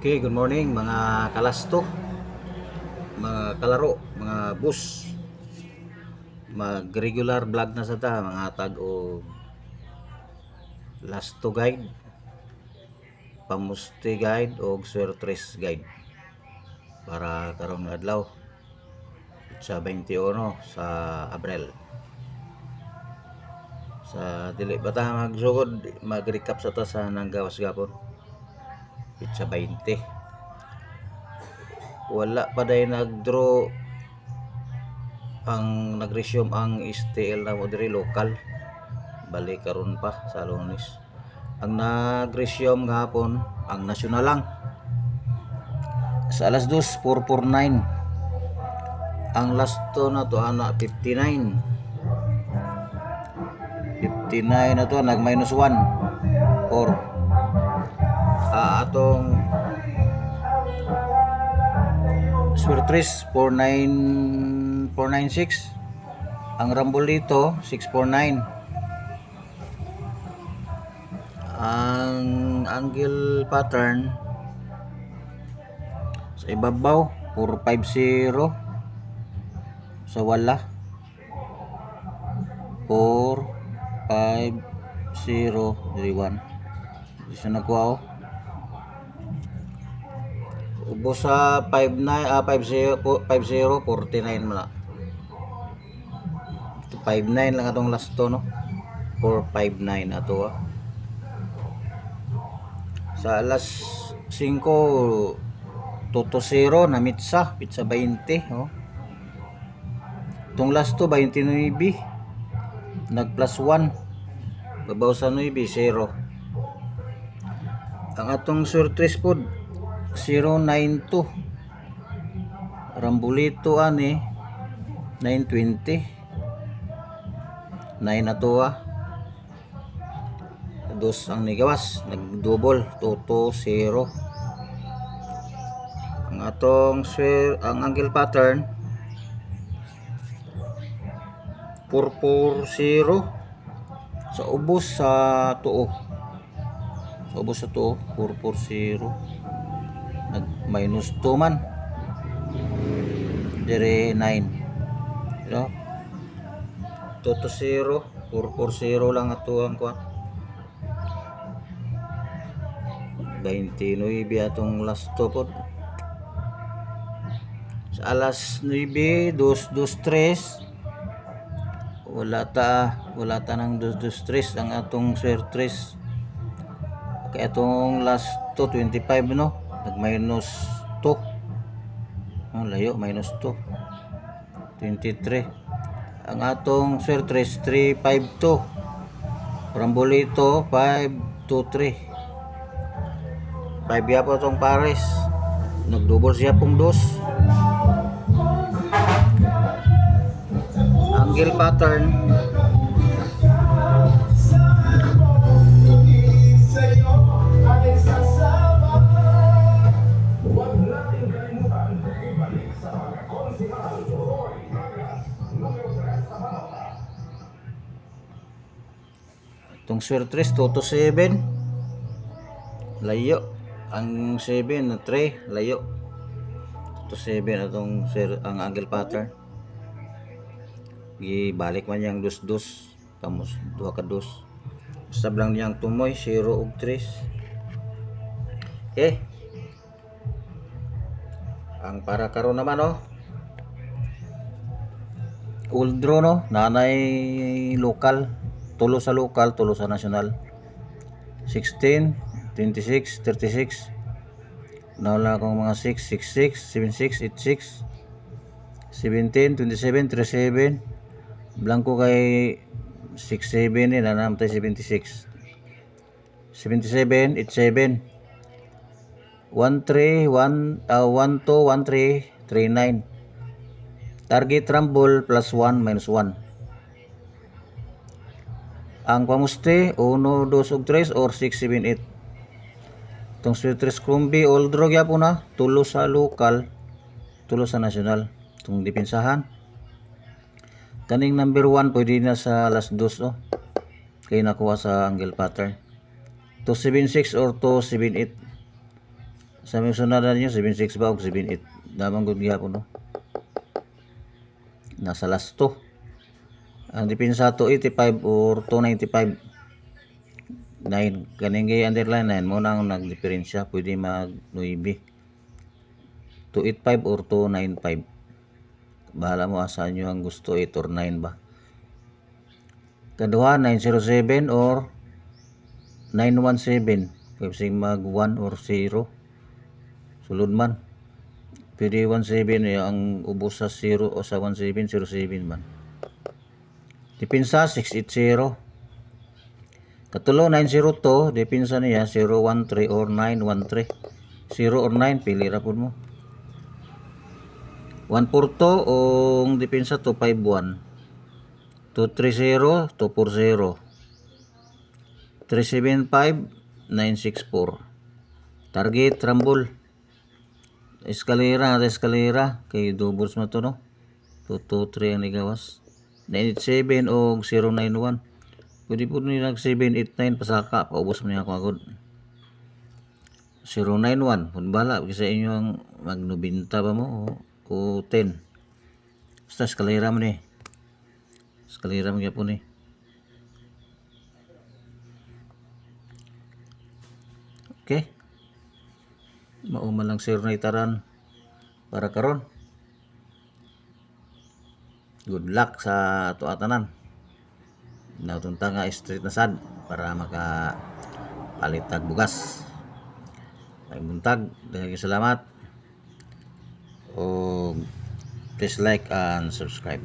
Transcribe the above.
Okay, good morning mga kalasto, mga kalaro, mga bus. Mag-regular vlog na sa ta, mga tag o lasto guide, pamusti guide o swertres guide. Para karong adlaw sa 21 sa Abril. Sa dili bata magsugod, mag-recap sa ta sa nanggawas gapon. Pitsa 20. Wala pa day nag-draw ang nag-resume ang STL na mo diri local, balik karon pa sa Lunes. Ang nag-resume gahapon ang nasyonal lang sa alas 2, 449. Ang lasto na to ana 59 na to, nag minus 1 or atong Swertres 496. Ang Rumble dito 649. Ang angle pattern sa ibabaw 450, sa wala 450 1. Isa nakuha oh. Ubos sa 50 49 man. 59 lang atong last to no. 459 ato ah. Sa alas 5 0 na pizza 20 oh. Itong last to 29 nag plus 1 babaw sa 9 0. Ang atong surtres pod 092. Rambulito ani 920. 9 ato ah. Dos ang nigawas, nag-double 220. Ang atong ang angle pattern 440 sa ubos sa tuo. Sa ubos sa tuo 440. Nag minus 2 man. Dire 9. You know? 220 440 lang ato ang kuan. 29 atong last to pod. Sa alas 9 223 wala ta nang 223 ang atong swertres. Kaya atong last to 25 no, nag minus 2. Layo minus 2 23. Ang atong swertres 352. Rambolito 523. 5 yapo itong pares. Nag-double siya pong dos. Angle pattern itong swertres 2 to 7 layo. Ang 7 na 3 layo. 2 to 7 atong ang angle pattern. Gibalik man yang dos tamos 2 ka dos. Sab lang niyang tumoy 0 ug 3. Okay. Ang para karon naman oh. Old draw no, nanay local, tulo sa local, tulo sa national. 16, 26, 36. Nawala akong mga 6, 66, 76, 86, 17, 27, 37. Blanco kay 67 ni nanamtay 76. 77, 87. 13, 1, 12, 13, 39. Target rumble plus 1 minus 1. Ang pamuste 1, 2 ug 3 or 6, 7, 8. Itong swertres krumbi all draw gyapon na, tulo sa local, tulo sa national. Itong depensahan kaning number 1 pwede na sa last 2 oh. Kay nakuha sa angle pattern 276 or 278. Sa mga sunod na ninyo 76 ba o 78 damang gud gyapon no. Nasa last 2 ang depensa 285 or 295 9 kaning underline 9 mo nang nagdiferensya pwede mag 9 285 or 295 bahala mo asan nyo ang gusto 8 or 9 ba. Kaduha 907 or 917 pwede mag 1 or 0 sulod man pwede 17 ang ubos sa 0 o sa 17 07 man. Depensa 680 katulo 902 depensa niya 013 or 913 0 or 9 pili ra pud mo. 142 ang depensa 251 230 240 375 964 target rumble eskalera kay doubles mo to no 223 ang ligawas 987 o 091 pwede po nila 789 pasaka paubos mo niya ako agad 091 kung bala sa inyo ang mag 90 ba mo o 10 basta eskalera mo ni eskalera mo gyapon ni. Okay mauman lang sir na itaran para karon. Good luck sa tuatanan. Nautunta nga street na sad para maka palitag bugas. Ay buntag, daghang salamat. O please like and subscribe.